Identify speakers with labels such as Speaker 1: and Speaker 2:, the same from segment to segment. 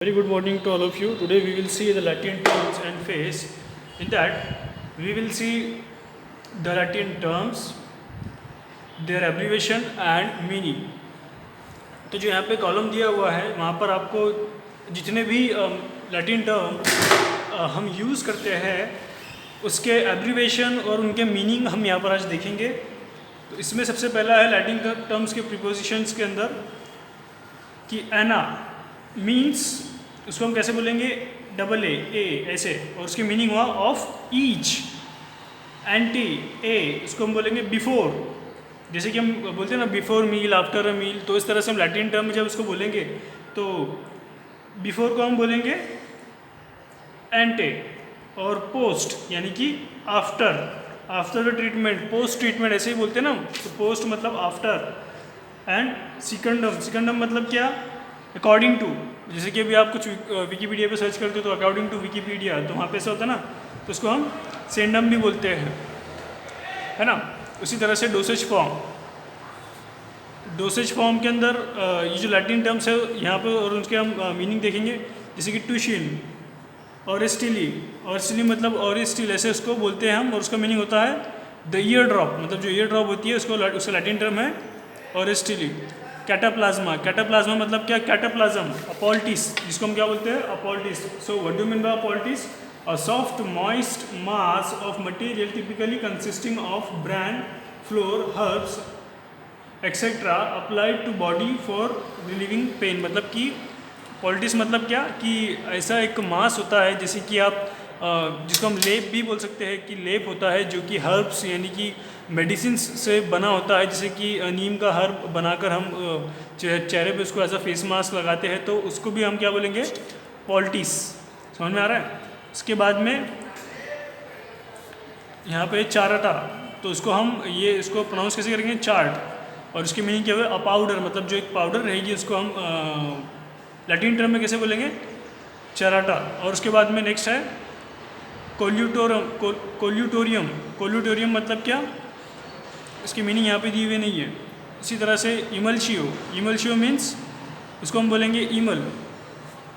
Speaker 1: Very good morning to all of you. Today we will see the Latin terms and phase. In that, we will see the Latin terms, their abbreviation and meaning. तो जो यहाँ पे column दिया हुआ है वहाँ पर आपको जितने भी लैटिन टर्म हम यूज़ करते हैं उसके एब्रीवेशन और उनके मीनिंग हम यहाँ पर आज देखेंगे. तो इसमें सबसे पहला है लैटिन टर्म्स के प्रीपोजिशंस के अंदर कि एना मीन्स उसको हम कैसे बोलेंगे डबल ए ऐसे, और उसकी मीनिंग हुआ ऑफ ईच. एंटी ए उसको हम बोलेंगे बिफोर, जैसे कि हम बोलते हैं ना बिफोर मील आफ्टर अ मील, तो इस तरह से हम लैटिन टर्म में जब उसको बोलेंगे तो बिफोर को हम बोलेंगे एंटे, और पोस्ट यानी कि after the treatment, post treatment ऐसे ही बोलते हैं ना, तो पोस्ट मतलब आफ्टर. एंड सिकंडम मतलब क्या, अकॉर्डिंग टू. जैसे कि अभी आप कुछ विकीपीडिया पे सर्च करते हो तो अकॉर्डिंग टू विकीपीडिया, तो वहाँ पे ऐसा होता है ना, तो उसको हम सेंडम भी बोलते हैं, है ना. उसी तरह से डोसेज फॉर्म के अंदर ये जो लैटिन टर्म्स है यहाँ पे और उसके हम मीनिंग देखेंगे. जैसे कि टूशिन, ऑरिस्टिली मतलब ऑरिस्टिल ऐसे उसको बोलते हैं हम, और उसका मीनिंग होता है द ईयर ड्रॉप, मतलब जो ईयर ड्रॉप होती है उसका लैटिन टर्म है ऑरिस्टिली. कैटाप्लाज्मा मतलब क्या, कैटाप्लाज्म. अपॉल्टिस जिसको हम क्या बोलते हैं, a poultice. So what do mean by a poultice, a soft moist mass of material typically consisting of bran flour herbs etcetera applied to body for relieving pain. मतलब कि पॉल्टिस मतलब क्या कि ऐसा एक मास होता है जैसे कि आप जिसको हम लेप भी बोल सकते हैं, कि लेप होता है जो कि हर्ब्स यानी कि मेडिसिन से बना होता है. जैसे कि नीम का हर्ब बनाकर हम चेहरे पे उसको एज अ फेस मास्क लगाते हैं, तो उसको भी हम क्या बोलेंगे, पॉल्टिस. समझ में आ रहा है. इसके बाद में यहाँ पे चारटा, तो उसको हम इसको प्रोनाउंस कैसे करेंगे, चार्ट. और उसकी मीनिंग क्या हुआ, अ पाउडर, मतलब जो एक पाउडर रहेगी उसको हम लैटिन टर्म में कैसे बोलेंगे, चराटा. और उसके बाद में नेक्स्ट है कोल्यूटोरियम मतलब क्या, इसकी मीनिंग यहाँ पे दी हुई नहीं है. इसी तरह से इमल्शियो मीन्स उसको हम बोलेंगे ईमल,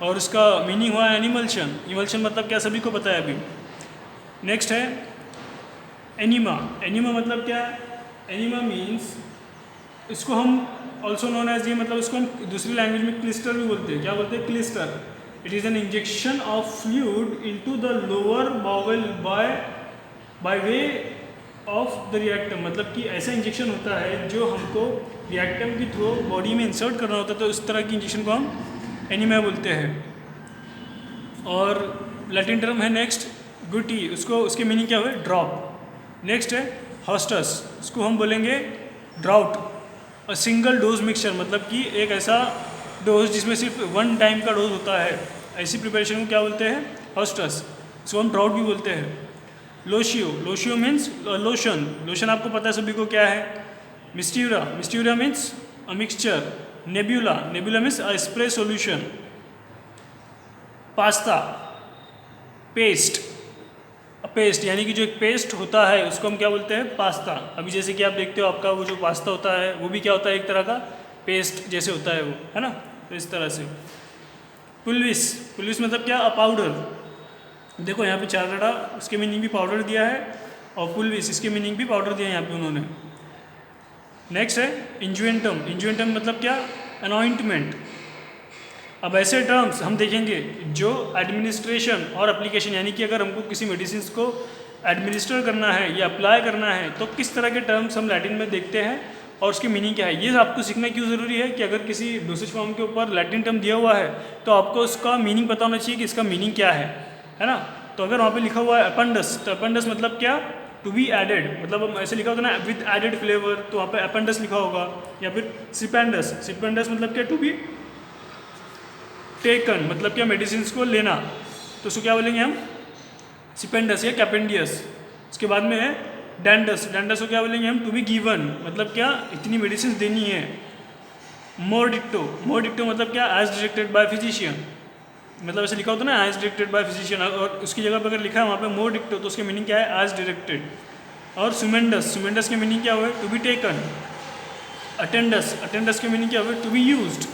Speaker 1: और उसका मीनिंग हुआ एनिमल्शन मतलब क्या, सभी को पता है अभी. नेक्स्ट है एनिमा मतलब क्या, एनिमा मीन्स इसको हम ऑल्सो नोन एज, ये मतलब इसको हम दूसरी लैंग्वेज में क्लिस्टर भी बोलते हैं. क्या बोलते हैं, clyster. It is an injection of fluid into the lower bowel by way of the rectum. मतलब कि ऐसा इंजेक्शन होता है जो हमको रिएक्टम के थ्रू बॉडी में इंसर्ट करना होता है, तो इस तरह की इंजेक्शन को हम एनीमिया बोलते हैं. और लैटिन टर्म है नेक्स्ट गुटी, उसके मीनिंग क्या हुए, ड्रॉप. नेक्स्ट है हॉस्टस, उसको हम बोलेंगे ड्राउट. और सिंगल डोज मिक्सचर मतलब कि एक ऐसा डोज जिसमें सिर्फ वन टाइम का डोज होता है, ऐसी प्रिपरेशन को क्या बोलते हैं, हॉस्टस. इसको हम ड्राउट भी बोलते हैं. लोशियो मीन्स लोशन आपको पता है सभी को क्या है. Mistura means a mixture. Nebula means a spray solution. Pasta, paste यानी कि जो एक पेस्ट होता है उसको हम क्या बोलते हैं, पास्ता. अभी जैसे कि आप देखते हो आपका वो जो पास्ता होता है वो भी क्या होता है, एक तरह का पेस्ट जैसे होता है वो, है ना. तो इस तरह से पुलविस मतलब क्या, अ पाउडर. देखो यहाँ पे चारटा, उसके मीनिंग भी पाउडर दिया है, और पुलविस इसके मीनिंग भी पाउडर दिया है यहाँ पे उन्होंने. नेक्स्ट है इंजुएंटम मतलब क्या, अनॉइंटमेंट. अब ऐसे टर्म्स हम देखेंगे जो एडमिनिस्ट्रेशन और एप्लीकेशन, यानी कि अगर हमको किसी मेडिसिन को एडमिनिस्टर करना है या अप्लाई करना है तो किस तरह के टर्म्स हम लैटिन में देखते हैं और उसकी मीनिंग क्या है. ये आपको सीखना क्यों ज़रूरी है कि अगर किसी डोसेज फॉर्म के ऊपर लैटिन टर्म दिया हुआ है तो आपको उसका मीनिंग पता होना चाहिए कि इसका मीनिंग क्या है ना. तो अगर वहाँ पे लिखा हुआ है अपेंडस, तो अपेंडस मतलब क्या, टू बी एडेड. मतलब हम ऐसे लिखा होता है ना विद एडेड फ्लेवर, तो वहाँ पे अपेंडस लिखा होगा. या फिर सिपेंडस मतलब क्या, टू बी टेकन, मतलब क्या, मेडिसिन को लेना. तो उसको क्या बोलेंगे हम, सिपेंडस या कैपेंडियस. उसके बाद में है डेंडस को क्या बोलेंगे हम, टू बी गिवन, मतलब क्या, इतनी मेडिसिन देनी है. मोर डिक्टो मतलब क्या, एज डायरेक्टेड बाय फिजिशियन. मतलब ऐसे लिखा होता है ना एज डायरेक्टेड बाय फिजिशियन, और उसकी जगह पर अगर लिखा है वहाँ पे मोर डिक्टो, तो उसकी मीनिंग क्या है, एज डायरेक्टेड. और सुमेंडस की मीनिंग क्या हुआ, टू बी टेकन. अटेंडस की मीनिंग क्या हुआ, टू बी यूज्ड.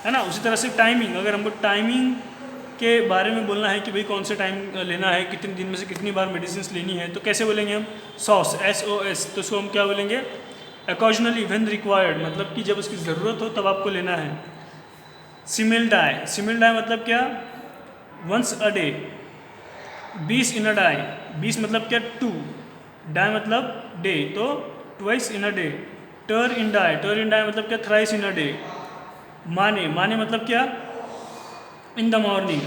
Speaker 1: है ना। उसी तरह से टाइमिंग, अगर हमको टाइमिंग के बारे में बोलना है कि भाई कौन से टाइम लेना है, कितने दिन में से कितनी बार मेडिसिन लेनी है, तो कैसे बोलेंगे हम, सॉस, SOS। तो उसको हम क्या बोलेंगे, ओकेजनली व्हेन रिक्वायर्ड, मतलब कि जब उसकी ज़रूरत हो तब आपको लेना है। सिमिल डाई, सिमिल डाई मतलब क्या, वंस अ डे। 20 इन अ डाई, 20 मतलब क्या 2, डाई मतलब डे, तो ट्वाइस इन अ डे। टर इन डाई, टर इन डाई मतलब क्या, थ्राइस इन अ डे। माने, माने मतलब क्या, इन द मॉर्निंग।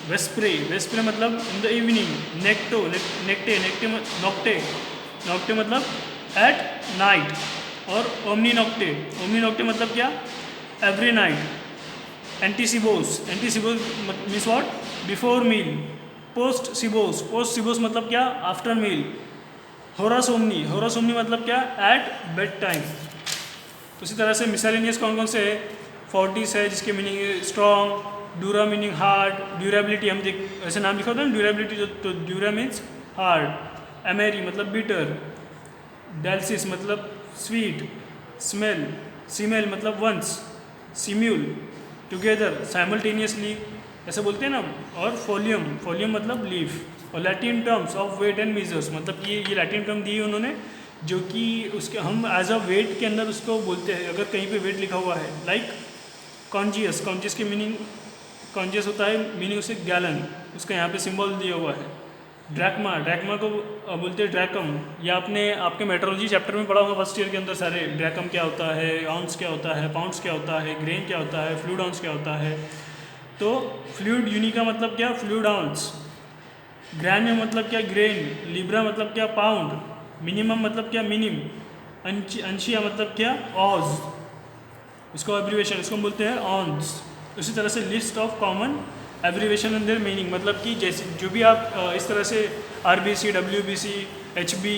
Speaker 1: वेस्प्रे, वेस्प्रे मतलब in the evening. नेक्टो, नेक्टे, नेक्टे nocte, nocte मतलब एट नाइट। और ओमनी नॉक्टे, ओमनी नॉक्टे मतलब क्या, every night. Ante cibos, ante cibos means what, before meal. Post cibos, post cibos मतलब क्या, आफ्टर मील। होरासोमनी, होरासोमनी मतलब क्या, एट बेड टाइम। उसी तरह से मिसलेनियस कौन कौन से है, फोर्टिस है जिसके मीनिंग है strong, dura meaning hard, durability हम देख ऐसे नाम लिखा होता है ना ड्यूरेबिलिटी, तो ड्यूरा मीन्स हार्ड। एमेरी मतलब बिटर। डेल्सिस मतलब स्वीट। स्मेल, सीमेल मतलब वंस। सिम्यूल टुगेदर, साइमल्टेनियसली ऐसे बोलते हैं ना। और फोलियम, फोलियम मतलब लीफ। और Latin terms of weight and measures, मतलब कि ये लैटिन टर्म दी है उन्होंने, जो कि उसके हम एज अ वेट के अंदर उसको बोलते हैं। अगर कहीं पे वेट लिखा हुआ है, लाइक कॉन्जियस, कॉन्जियस की मीनिंग, कॉन्जियस होता है मीनिंग उसे गैलन, उसका यहाँ पे सिंबल दिया हुआ है। ड्रैकमा, ड्रैकमा को बोलते हैं ड्रैकम। या आपने आपके मेट्रोलॉजी चैप्टर में पढ़ा होगा फर्स्ट ईयर के अंदर सारे, ड्रैकम क्या होता है, आउंस क्या होता है, पाउंड्स क्या होता है, ग्रेन क्या होता है, फ्लूइड आउंस क्या होता है। तो फ्लूइड यूनी का मतलब क्या, फ्लूइड आउंस। ग्रैन में मतलब क्या, ग्रेन। लिब्रा मतलब क्या, पाउंड। मिनिमम मतलब क्या, मिनिम। अंशिया मतलब क्या, ऑज, इसको एब्रीवेशन, इसको हम बोलते हैं ऑन्स। उसी तरह से list of common abbreviation and there meaning, मतलब कि जैसे जो भी आप इस तरह से RBC, WBC, HB,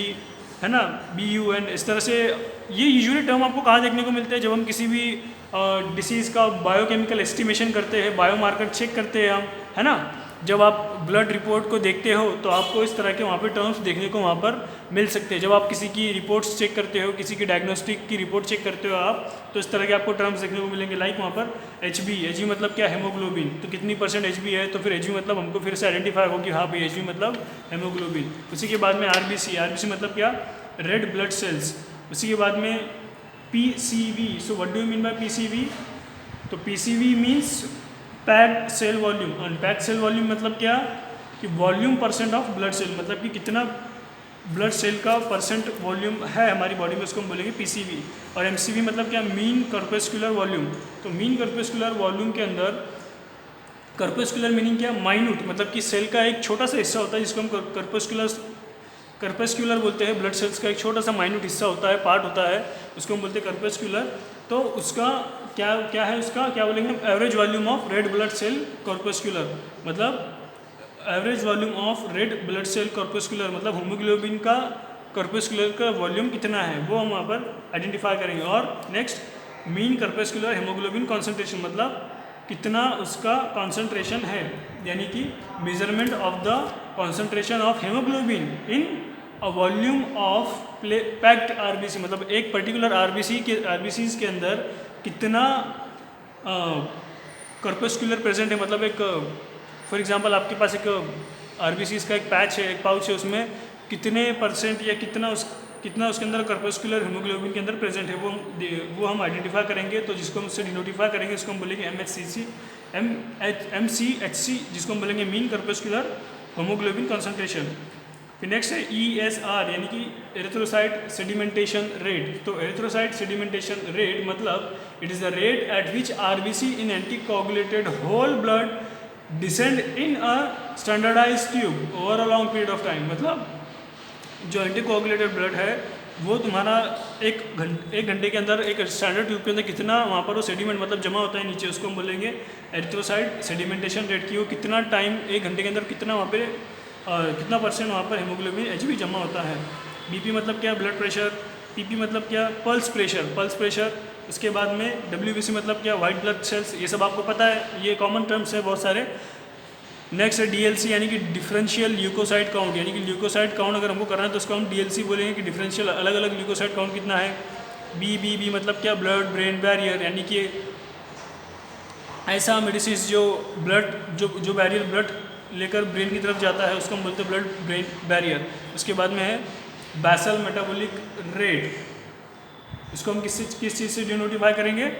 Speaker 1: है ना, BUN, इस तरह से ये यूजुअली टर्म आपको कहाँ देखने को मिलते हैं, जब हम किसी भी डिसीज़ का बायोकेमिकल एस्टिमेशन करते हैं, बायोमार्कर चेक करते हैं हम, है ना। जब आप ब्लड रिपोर्ट को देखते हो तो आपको इस तरह के वहाँ पे टर्म्स देखने को वहाँ पर मिल सकते हैं। जब आप किसी की रिपोर्ट्स चेक करते हो, किसी की डायग्नोस्टिक की रिपोर्ट चेक करते हो आप, तो इस तरह के आपको टर्म्स देखने को मिलेंगे। लाइक वहाँ पर HB, HB मतलब क्या, हेमोग्लोबिन, तो कितनी % HB है, तो फिर HB मतलब हमको फिर से आइडेंटिफाई हो कि हाँ भाई HB मतलब हेमोग्लोबिन। उसी के बाद में RBC, RBC मतलब क्या, रेड ब्लड सेल्स। उसी के बाद में PCV, so what do you mean by PCV, तो PCV means packed cell volume. Unpacked cell volume मतलब क्या, कि वॉल्यूम % ऑफ ब्लड सेल, मतलब कि कितना ब्लड सेल का % वॉल्यूम है हमारी बॉडी में, उसको हम बोलेंगे PCV। और MCV मतलब क्या, मीन कर्पेस्कुलर वॉल्यूम। तो मीन कर्पेस्कुलर वॉल्यूम के अंदर कर्पेस्कुलर मीनिंग क्या, माइन्यूट, मतलब कि सेल का एक छोटा सा हिस्सा होता है जिसको हम कर्पेस्कुलर बोलते हैं। ब्लड सेल्स का एक छोटा सा माइन्यूट हिस्सा होता है, पार्ट होता है, उसको हम बोलते हैं कर्पेस्कुलर। तो उसका क्या क्या है, उसका क्या बोलेंगे, average volume of red blood cell corpuscular, मतलब average volume of red blood cell corpuscular, मतलब होमोग्लोबिन का कॉर्पेस्कुलर का वॉल्यूम कितना है वो हम वहाँ पर आइडेंटिफाई करेंगे। और next mean corpuscular haemoglobin concentration, मतलब कितना उसका कॉन्सेंट्रेशन है, यानी कि measurement of the concentration of haemoglobin in a volume of packed RBC, मतलब एक पर्टिकुलर RBCs के अंदर कितना कॉर्पेस्कुलर प्रेजेंट है। मतलब एक फॉर एग्जांपल आपके पास एक RBCs का एक पैच है, एक पाउच है, उसमें कितने % या कितना उसके अंदर कॉर्पेस्कुलर हेमोग्लोबिन के अंदर प्रेजेंट है, वो हम आइडेंटिफाई करेंगे। तो जिसको हम उससे डिनोटिफाई करेंगे, इसको हम बोलेंगे MCHC, जिसको हम बोलेंगे मीन कॉर्पेस्कुलर हेमोग्लोबिन कॉन्सेंट्रेशन। फिर नेक्स्ट है ESR, यानी कि एरिथ्रोसाइट सेडिमेंटेशन रेट। तो एरिथ्रोसाइट सेडिमेंटेशन रेट मतलब it is the rate at which RBC in anticoagulated whole blood descend in a standardise tube over a long period of time. मतलब जो एंटीकोगुलेटेड blood है वो तुम्हारा एक घंटे के अंदर एक स्टैंडर्ड ट्यूब के अंदर कितना वहाँ पर वो सेडिमेंट मतलब जमा होता है नीचे, उसको हम बोलेंगे एरिथ्रोसाइट सेडिमेंटेशन रेट की। वो कितना टाइम, एक घंटे के अंदर कितना वहाँ पे कितना % वहाँ पर हेमोग्लोबिन HB जमा होता है। BP मतलब क्या, ब्लड प्रेशर। PP मतलब क्या, पल्स प्रेशर। उसके बाद में WBC मतलब क्या, वाइट ब्लड सेल्स। ये सब आपको पता है, ये कॉमन टर्म्स है बहुत सारे। नेक्स्ट है DLC, यानी कि डिफरेंशियल ल्यूकोसाइट काउंट, यानी कि ल्यूकोसाइट काउंट अगर हमको करना है तो उसको हम DLC बोलेंगे कि डिफरेंशियल अलग अलग ल्यूकोसाइट काउंट कितना है। BBB मतलब क्या, ब्लड ब्रेन बैरियर, यानी कि ऐसा मेडिसिन जो ब्लड जो बैरियर ब्लड लेकर ब्रेन की तरफ जाता है उसको हम बोलते हैं ब्लड ब्रेन बैरियर। उसके बाद में है बेसल मेटाबॉलिक रेट, इसको हम किस चीज़ से डिनोटिफाई करेंगे,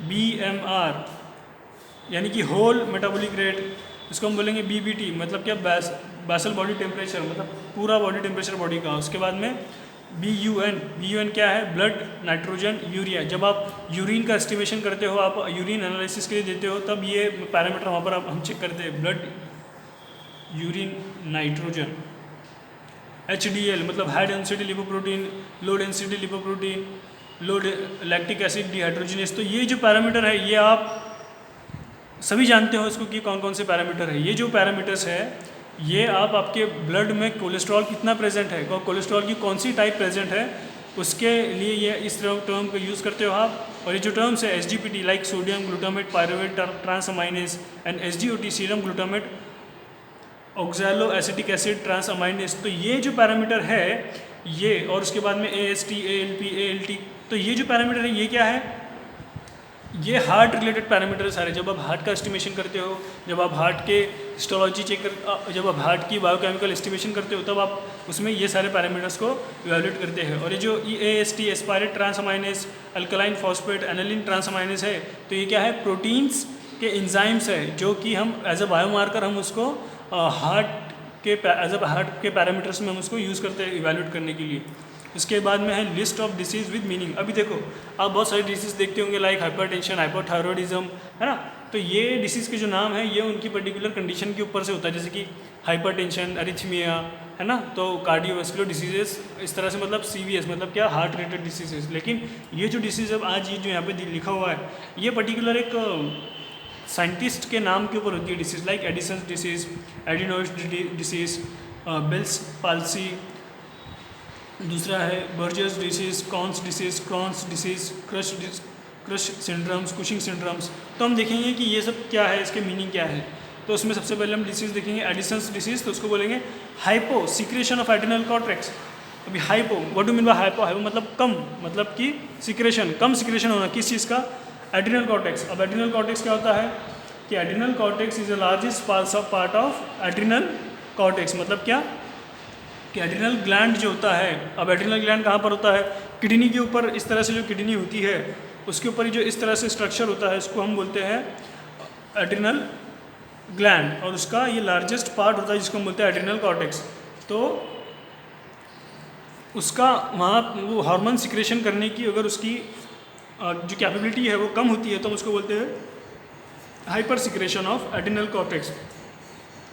Speaker 1: BMR यानी कि होल मेटाबॉलिक रेट। इसको हम बोलेंगे BBT मतलब क्या, बेसल बॉडी टेम्परेचर मतलब पूरा बॉडी टेम्परेचर बॉडी का। उसके बाद में BUN क्या है, ब्लड नाइट्रोजन यूरिया। जब आप यूरिन का एस्टिमेशन करते हो, आप यूरिन एनालिसिस के लिए देते हो, तब ये पैरामीटर वहाँ पर हम चेक करते हैं, ब्लड यूरिन नाइट्रोजन। HDL मतलब high density lipoprotein, low density lipoprotein, low lactic acid dehydrogenase. तो ये जो पैरामीटर है ये आप सभी जानते हो इसको कि कौन कौन से पैरामीटर है। ये जो पैरामीटर्स है ये आप आपके ब्लड में कोलेस्ट्रॉल कितना प्रेजेंट है, कोलेस्ट्रॉल की कौन सी टाइप प्रेजेंट है, उसके लिए ये इस टर्म को यूज़ करते हो आप। और ये जो टर्म्स है SGPT like sodium glutamate pyruvate transaminase and SGOT serum glutamate oxaloacetic acid transaminase. तो ये जो पैरामीटर है ये, और उसके बाद में AST ALP ALT, तो ये जो पैरामीटर है ये क्या है, ये हार्ट रिलेटेड पैरामीटर सारे। जब आप हार्ट का एस्टिमेशन करते हो, जब आप हार्ट के हिस्टोलॉजी चेक जब आप हार्ट की बायोकेमिकल एस्टिमेशन करते हो, तब आप उसमें ये सारे पैरामीटर्स को इवैल्यूएट करते हैं। और ये जो AST aspartate transaminase, alkaline phosphate, alanine transaminase है, तो ये क्या है, प्रोटीन्स के एंजाइम्स है जो कि हम एज अ बायोमार्कर हम उसको हार्ट के पैरामीटर्स में हम उसको यूज़ करते हैं इवैल्यूएट करने के लिए। उसके बाद में है list of disease with meaning. अभी देखो आप बहुत सारी डिसीज़ देखते होंगे लाइक हाइपरटेंशन, हाइपोथायरॉयडिज्म, है ना। तो ये डिसीज़ के जो नाम है ये उनकी पर्टिकुलर कंडीशन के ऊपर से होता है, जैसे कि हाइपरटेंशन, अरिथमिया, है ना। तो कार्डियोवास्कुलर डिसीजेस इस तरह से, मतलब CVS मतलब क्या, हार्ट रिलेटेड डिसीजेस। लेकिन ये जो डिसीज़ अब आज ये जो यहाँ पे लिखा हुआ है ये पर्टिकुलर एक साइंटिस्ट के नाम के ऊपर होती है disease, like Addison's disease, adenoid disease, Bell's palsy, दूसरा है Berger's disease, Crohn's disease, crush syndromes, Cushing syndromes. तो हम देखेंगे कि ये सब क्या है, इसके मीनिंग क्या है। तो उसमें सबसे पहले हम डिसीज़ देखेंगे एडिसन्स डिसीज़, तो उसको बोलेंगे hypo secretion of adrenal cortex. अभी hypo, what do mean by hypo, hypo मतलब कम, मतलब कि सिक्रेशन, कम सिक्रेशन होना किस चीज़ का, एड्रिनल कॉर्टेक्स। अब एड्रिनल कॉर्टेक्स क्या होता है कि adrenal cortex is the largest part of adrenal cortex. मतलब क्या कि एड्रिनल ग्लैंड जो होता है, अब एड्रिनल ग्लैंड कहाँ पर होता है, किडनी के ऊपर। इस तरह से जो किडनी होती है उसके ऊपर जो इस तरह से स्ट्रक्चर होता है इसको हम बोलते हैं एड्रिनल ग्लैंड, और उसका ये लार्जेस्ट पार्ट होता है जिसको हम बोलते हैं एड्रिनल कॉर्टेक्स। तो उसका वहाँ वो हार्मोन सिक्रेशन करने की अगर उसकी जो कैपेबिलिटी है वो कम होती है तो हम उसको बोलते हैं hyper secretion of adrenal cortex.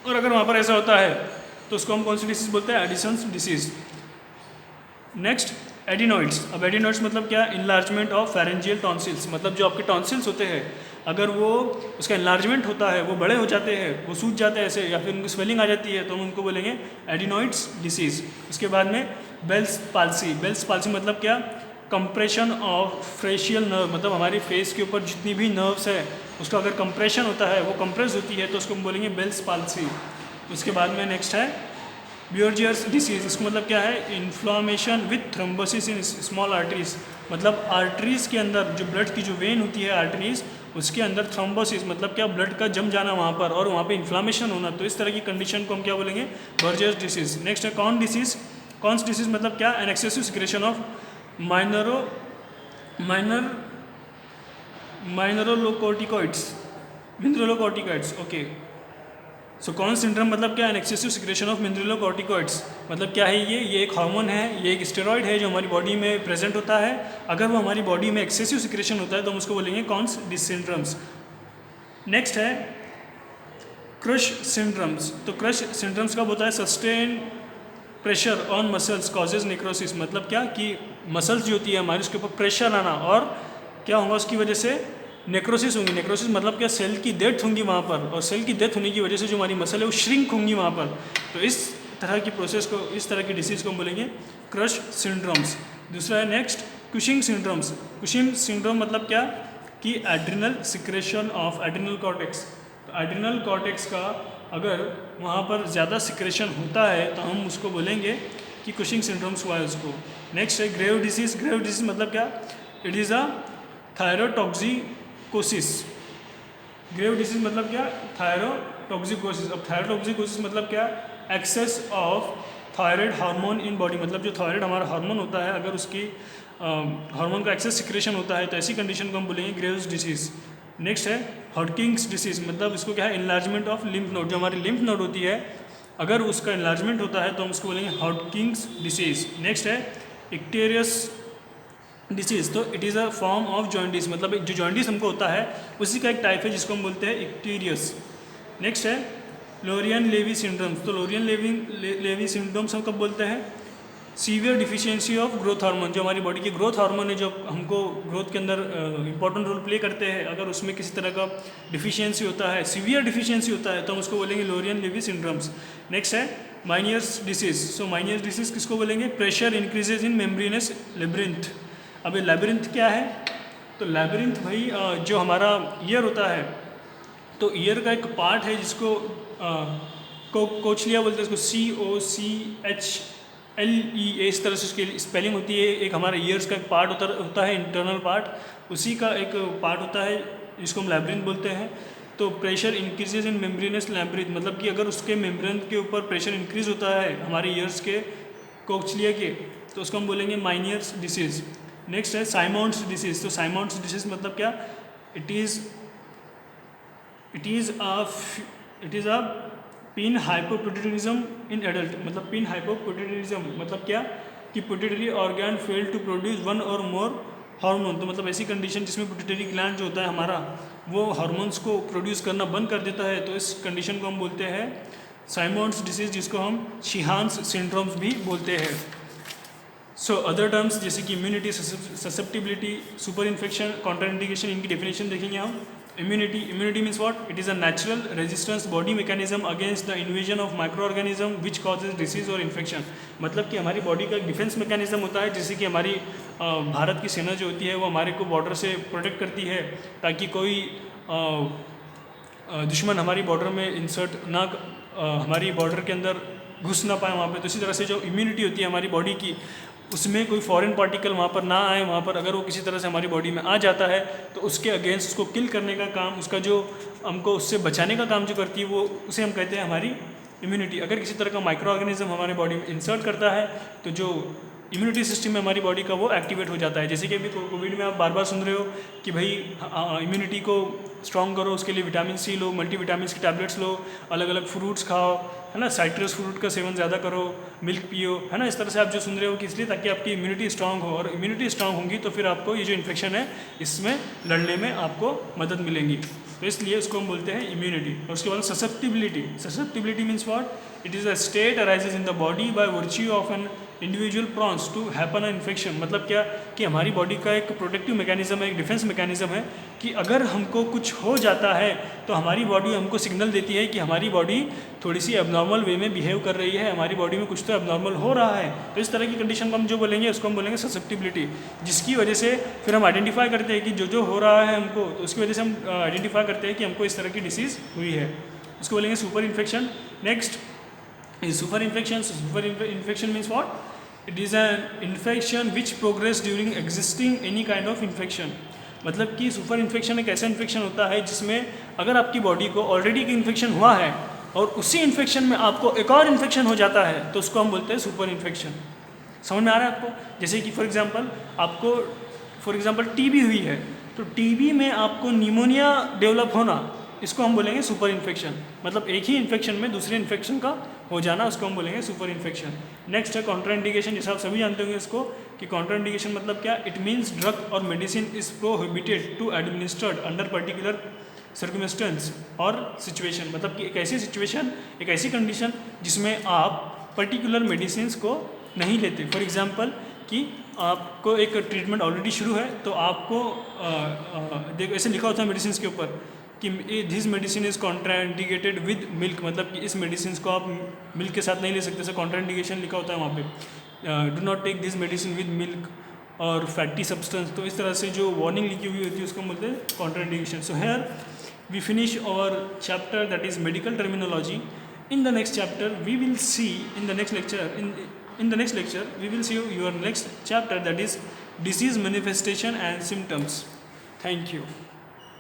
Speaker 1: और अगर वहाँ पर ऐसा होता है तो उसको हम कौन सी डिसीज़ बोलते हैं, एडिसन्स डिसीज़। Next adenoids. अब एडिनॉइड्स मतलब क्या, इनलार्जमेंट ऑफ फेरेंजियल टॉन्सिल्स, मतलब जो आपके टॉन्सिल्स होते हैं अगर वो उसका इनलार्जमेंट होता है, वो बड़े हो जाते हैं, वो सूज जाते हैं ऐसे, या फिर उनकी स्वेलिंग आ जाती है, तो हम उनको बोलेंगे एडिनॉइड्स डिसीज़। उसके बाद में बेल्स पाल्सी। बेल्स पाल्सी मतलब क्या, कंप्रेशन ऑफ फेशियल नर्व, मतलब हमारी फेस के ऊपर जितनी भी नर्व्स है उसका अगर कंप्रेशन होता है, वो कंप्रेस होती है, तो उसको हम बोलेंगे बेल्स पाल्सी। उसके बाद में नेक्स्ट है ब्यूर्जियर्स डिसीज़। इसको मतलब क्या है, inflammation with thrombosis in small arteries, मतलब आर्टरीज के अंदर जो ब्लड की जो वेन होती है आर्टरीज, उसके अंदर थ्रोम्बोसिस मतलब क्या, ब्लड का जम जाना वहाँ पर और वहाँ पे इन्फ्लामेशन होना। तो इस तरह की कंडीशन को हम क्या बोलेंगे, बर्जर्स डिसीज़। नेक्स्ट है कॉन डिसीज़। कॉन्स डिसीज़ मतलब क्या, an excessive secretion of mineralocorticoids. Okay, so Conn syndrome मतलब क्या, an excessive secretion of mineralocorticoids. मतलब क्या है ये एक हार्मोन है, ये एक स्टेरॉइड है जो हमारी बॉडी में प्रेजेंट होता है। अगर वो हमारी बॉडी में एक्सेसिव सिक्रेशन होता है तो हम उसको बोलेंगे कॉन्स डिस सिंड्रोम्स। नेक्स्ट है क्रश सिंड्रोम्स। तो क्रश सिंड्रोम्स कब होता है, sustain pressure on muscles causes necrosis. मतलब क्या कि मसल्स जो होती है हमारी उसके ऊपर प्रेशर आना, और क्या होगा उसकी वजह से नेक्रोसिस होंगी। नेक्रोसिस मतलब क्या, सेल की डेथ होंगी वहाँ पर, और सेल की डेथ होने की वजह से जो हमारी मसल है वो श्रिंक होंगी वहाँ पर। तो इस तरह की प्रोसेस को, इस तरह की डिसीज़ को हम बोलेंगे क्रश सिंड्रोम्स। दूसरा है next Cushing syndromes. Cushing syndrome मतलब क्या कि adrenal secretion of adrenal cortex. तो एड्रिनल कॉर्टेक्स का अगर वहाँ पर ज़्यादा सिक्रेशन होता है तो हम उसको बोलेंगे कि कुशिंग सिंड्रोम्स हुआ है उसको। नेक्स्ट है ग्रेव डिसीज़। ग्रेव डिसीज़ मतलब क्या, it is a thyrotoxicosis. Grave disease मतलब क्या, थायरोटॉक्सिकोसिस। अब थायरोटॉक्सिकोसिस मतलब क्या, excess of thyroid hormone in body, मतलब जो थायराइड हमारा हार्मोन होता है अगर उसकी हार्मोन का एक्सेस सिक्रेशन होता है तो ऐसी कंडीशन को हम बोलेंगे ग्रेव्स डिसीज। नेक्स्ट है हॉटकिंग्स डिसीज, मतलब इसको क्या है, इन्लार्जमेंट ऑफ लिम्फ नोड, जो हमारी लिम्फ नोड होती है अगर उसका इन्लार्जमेंट होता है तो हम उसको बोलेंगे हॉटकिंग्स डिसीज। नेक्स्ट है इक्टेरियस डिसीज, तो it is a form of jaundice, मतलब जो जॉइंटिस हमको होता है उसी का एक टाइप है जिसको हम बोलते हैं इक्टीरियस। नेक्स्ट है लोरियन लेवी सिंड्रोम्स, तो लोरियन लेवी सिंड्रोम्स हम कब बोलते हैं, severe deficiency of growth hormone, जो हमारी बॉडी के ग्रोथ हार्मोन है जो हमको ग्रोथ के अंदर इंपॉर्टेंट रोल प्ले करते हैं, अगर उसमें किसी तरह का डिफिशियंसी होता है, सीवियर डिफिशियंसी होता है तो हम उसको बोलेंगे लोरियन लेवी सिंड्रोम्स। नेक्स्ट है माइनियर्स डिसीज, सो माइनियर्स डिसीज किसको बोलेंगे, प्रेशर इंक्रीजेज इन मेम्ब्रेनस लेब्रिंथ। अब ये लेब्रिंथ क्या है, तो लेब्रिंथ भाई जो हमारा ईयर होता है, तो ईयर का एक पार्ट है जिसको कोचलिया बोलते हैं, इसको COCHLEA इस तरह से उसकी स्पेलिंग होती है। एक हमारा ईयर्स का एक पार्ट होता है इंटरनल पार्ट, उसी का एक पार्ट होता है जिसको हम लेब्रिंथ बोलते हैं। तो प्रेशर इंक्रीजेज इन मेम्ब्रेनस लेब्रिंथ, मतलब कि अगर उसके मेम्ब्रेन के ऊपर प्रेशर इंक्रीज होता है हमारे ईयर्स के कोचलिया के, तो उसको हम बोलेंगे माइनियर्स डिसीज। नेक्स्ट है साइमोंड्स डिसीज, तो साइमोंड्स डिसीज मतलब क्या, it is a pin hypopituitarism in adult, मतलब पिन हाइपोपिट्यूटरिज्म मतलब क्या कि pituitary organ fail to produce one or more hormone, तो मतलब ऐसी कंडीशन जिसमें पिट्यूटरी ग्लैंड जो होता है हमारा वो हार्मोन्स को प्रोड्यूस करना बंद कर देता है, तो इस कंडीशन को हम बोलते हैं साइमोंड्स डिसीज, जिसको हम शिहान्स सिंड्रोम्स भी बोलते हैं। सो अदर टर्म्स जैसे कि immunity, susceptibility, super infection, contraindication, इनकी डेफिनेशन देखेंगे हम। Immunity means what, it is a natural resistance body mechanism against the invasion of micro organism which causes disease और इन्फेक्शन, मतलब कि हमारी बॉडी का एक डिफेंस मैकेनिज्म होता है, जैसे कि हमारी भारत की सेना जो होती है वो हमारे को बॉर्डर से प्रोटेक्ट करती है ताकि कोई दुश्मन हमारी बॉर्डर में इंसर्ट ना हमारी बॉर्डर के अंदर घुस ना पाए वहाँ पे। तो इसी तरह से जो इम्यूनिटी होती है हमारी बॉडी की, उसमें कोई फॉरेन पार्टिकल वहाँ पर ना आए, वहाँ पर अगर वो किसी तरह से हमारी बॉडी में आ जाता है तो उसके अगेंस्ट उसको किल करने का काम, उसका जो हमको उससे बचाने का काम जो करती है वो उसे हम कहते हैं हमारी इम्यूनिटी। अगर किसी तरह का माइक्रो ऑर्गेनिज्म हमारे बॉडी में इंसर्ट करता है तो जो इम्यूनिटी सिस्टम है हमारी बॉडी का वो एक्टिवेट हो जाता है। जैसे कि अभी कोविड में आप बार बार सुन रहे हो कि भाई इम्यूनिटी को स्ट्रॉन्ग करो, उसके लिए विटामिन सी लो, मल्टीविटामिन की टैबलेट्स लो, अलग अलग फ्रूट्स खाओ, है ना, साइट्रस फ्रूट का सेवन ज़्यादा करो, मिल्क पियो, है ना, इस तरह से आप जो सुन रहे हो कि इसलिए ताकि आपकी इम्यूनिटी स्ट्रांग हो, और इम्यूनिटी स्ट्रांग होंगी तो फिर आपको ये जो इन्फेक्शन है इसमें लड़ने में आपको मदद मिलेंगी, तो इसलिए इसको हम बोलते हैं इम्यूनिटी। और उसके बाद susceptibility means what, it is a state arises in the body by virtue of an individual prones to happen a infection, मतलब क्या कि हमारी बॉडी का एक प्रोटेक्टिव मैकेनिज्म है, एक डिफेंस मैकेनिज्म है कि अगर हमको कुछ हो जाता है तो हमारी बॉडी हमको सिग्नल देती है कि हमारी बॉडी थोड़ी सी एबनॉर्मल वे में बिहेव कर रही है, हमारी बॉडी में कुछ तो एबनॉर्मल हो रहा है। तो इस तरह की कंडीशन को हम जो बोलेंगे उसको हम बोलेंगे ससेप्टिबिलिटी, जिसकी वजह से फिर हम आइडेंटिफाई करते हैं कि जो हो रहा है हमको, तो उसकी वजह से हम आइडेंटिफाई करते हैं कि हमको इस तरह की डिसीज़ हुई है, उसको बोलेंगे super infection. Next is super infection means what, it is an infection which progress during existing any kind of infection, मतलब कि सुपर इन्फेक्शन एक ऐसा इन्फेक्शन होता है जिसमें अगर आपकी बॉडी को ऑलरेडी की इन्फेक्शन हुआ है और उसी इन्फेक्शन में आपको एक और इन्फेक्शन हो जाता है तो उसको हम बोलते हैं सुपर इन्फेक्शन। समझ में आ रहा है आपको? जैसे कि फॉर एग्जांपल टीबी हुई है, तो टीबी में आपको निमोनिया डेवलप होना, इसको हम बोलेंगे सुपर इन्फेक्शन, मतलब एक ही इन्फेक्शन में दूसरे इन्फेक्शन का हो जाना, उसको हम बोलेंगे सुपर इन्फेक्शन। नेक्स्ट है कॉन्ट्राइंडिकेशन, जैसे आप सभी जानते होंगे इसको कि कॉन्ट्राइंडिकेशन मतलब क्या, इट मीन्स ड्रग और medicine is prohibited to administered under particular circumstance और सिचुएशन, मतलब कि एक ऐसी सिचुएशन, एक ऐसी कंडीशन जिसमें आप पर्टिकुलर मेडिसिन को नहीं लेते। फॉर एग्जांपल कि आपको एक ट्रीटमेंट ऑलरेडी शुरू है तो आपको देखो ऐसे लिखा होता है मेडिसिन के ऊपर कि this medicine is contraindicated with milk, मतलब कि इस मेडिसिन को आप मिल्क के साथ नहीं ले सकते, सर कॉन्ट्राइंडिकेशन लिखा होता है वहाँ पे, do not take this medicine with milk और फैटी सब्सटेंस, तो इस तरह से जो वार्निंग लिखी हुई होती है उसको बोलते हैं contraindication. So here we finish our chapter that is medical terminology. In the next chapter we will see in the next lecture we will see your next chapter, that is disease manifestation and symptoms. Thank you.